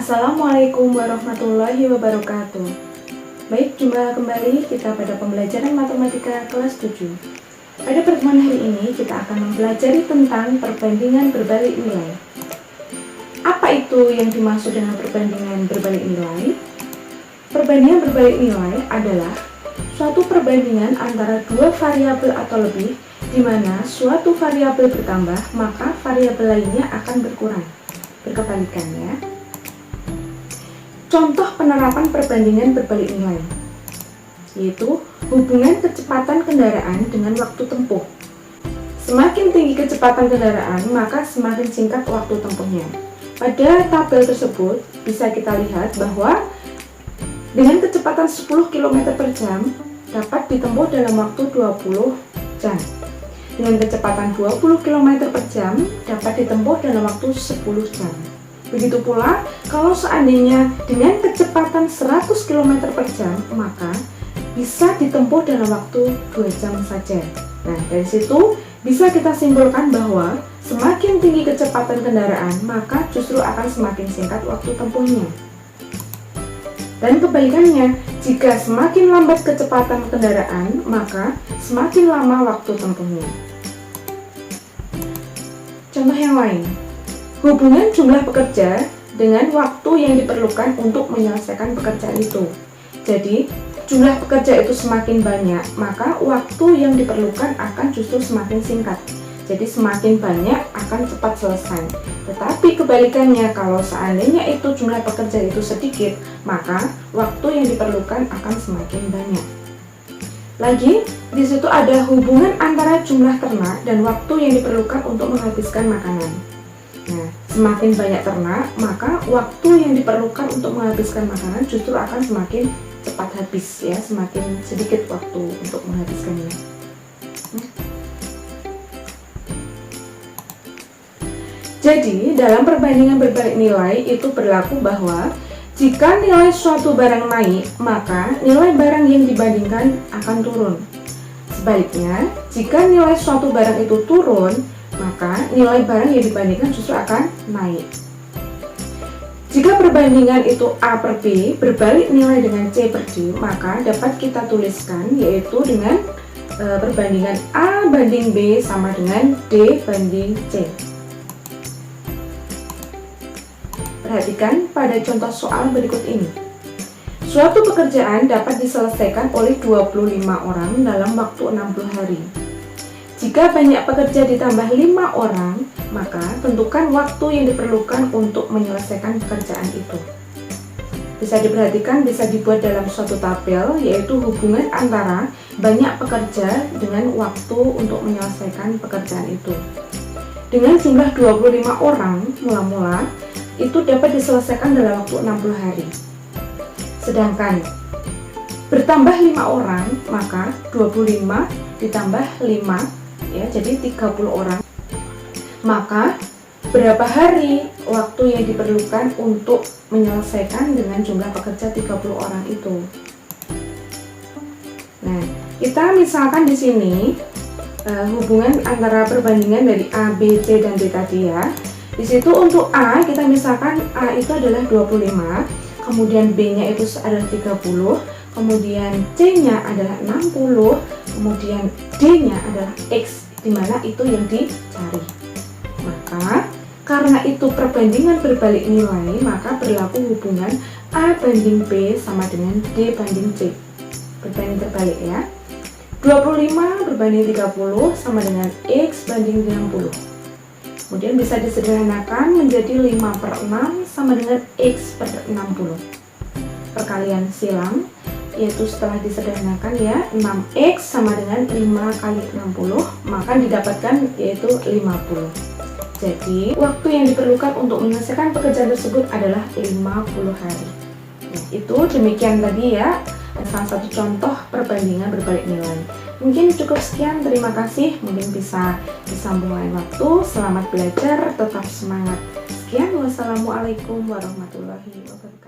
Assalamualaikum warahmatullahi wabarakatuh. Baik, jumpa kembali kita pada pembelajaran matematika kelas 7. Pada pertemuan hari ini kita akan mempelajari tentang perbandingan berbalik nilai. Apa itu yang dimaksud dengan perbandingan berbalik nilai? Perbandingan berbalik nilai adalah suatu perbandingan antara dua variabel atau lebih di mana suatu variabel bertambah maka variabel lainnya akan berkurang. Berkebalikan ya. Contoh penerapan perbandingan berbalik nilai yaitu hubungan kecepatan kendaraan dengan waktu tempuh. Semakin tinggi kecepatan kendaraan, maka semakin singkat waktu tempuhnya. Pada tabel tersebut bisa kita lihat bahwa dengan kecepatan 10 km per jam dapat ditempuh dalam waktu 20 jam. Dengan kecepatan 20 km per jam dapat ditempuh dalam waktu 10 jam. Begitu pula, kalau seandainya dengan kecepatan 100 km per jam, maka bisa ditempuh dalam waktu 2 jam saja. Nah, dari situ bisa kita simpulkan bahwa semakin tinggi kecepatan kendaraan, maka justru akan semakin singkat waktu tempuhnya. Dan kebalikannya, jika semakin lambat kecepatan kendaraan, maka semakin lama waktu tempuhnya. Contoh yang lain. Hubungan jumlah pekerja dengan waktu yang diperlukan untuk menyelesaikan pekerjaan itu. Jadi, jumlah pekerja itu semakin banyak, maka waktu yang diperlukan akan justru semakin singkat. Jadi, semakin banyak akan cepat selesai. Tetapi kebalikannya, kalau seandainya itu jumlah pekerja itu sedikit, maka waktu yang diperlukan akan semakin banyak. Lagi, di situ ada hubungan antara jumlah ternak dan waktu yang diperlukan untuk menghabiskan makanan. Nah, semakin banyak ternak, maka waktu yang diperlukan untuk menghabiskan makanan justru akan semakin cepat habis ya, semakin sedikit waktu untuk menghabiskannya. Jadi, dalam perbandingan berbalik nilai itu berlaku bahwa jika nilai suatu barang naik, maka nilai barang yang dibandingkan akan turun. Sebaliknya, jika nilai suatu barang itu turun, maka nilai barang yang dibandingkan justru akan naik. Jika perbandingan itu A per B berbalik nilai dengan C per D, maka dapat kita tuliskan yaitu dengan perbandingan A banding B sama dengan D banding C. Perhatikan pada contoh soal berikut ini. Suatu pekerjaan dapat diselesaikan oleh 25 orang dalam waktu 60 hari. Jika banyak pekerja ditambah 5 orang, maka tentukan waktu yang diperlukan untuk menyelesaikan pekerjaan itu. Bisa diperhatikan, bisa dibuat dalam suatu tabel, yaitu hubungan antara banyak pekerja dengan waktu untuk menyelesaikan pekerjaan itu. Dengan jumlah 25 orang, mula-mula, itu dapat diselesaikan dalam waktu 60 hari. Sedangkan bertambah 5 orang, maka 25 ditambah 5 ya, jadi 30 orang. Maka berapa hari waktu yang diperlukan untuk menyelesaikan dengan jumlah pekerja 30 orang itu? Nah, kita misalkan di sini hubungan antara perbandingan dari A, B, C dan D tadi ya. Di situ untuk A kita misalkan A itu adalah 25, kemudian B-nya itu adalah 30, kemudian C-nya adalah 60, kemudian D-nya adalah X, di mana itu yang dicari. Maka karena itu perbandingan berbalik nilai, maka berlaku hubungan A banding B sama dengan D banding C. Berbanding terbalik ya. 25 berbanding 30 sama dengan X banding 60. Kemudian bisa disederhanakan menjadi 5 per 6 sama dengan X per 60. Perkalian silang, yaitu setelah disederhanakan ya, 6X sama dengan 5 kali 60, maka didapatkan yaitu 50. Jadi, waktu yang diperlukan untuk menyelesaikan pekerjaan tersebut adalah 50 hari. Nah, itu demikian tadi ya, salah satu contoh perbandingan berbalik nilai. Mungkin cukup sekian, terima kasih. Mungkin bisa disambung lain waktu. Selamat belajar, tetap semangat. Sekian, wassalamualaikum warahmatullahi wabarakatuh.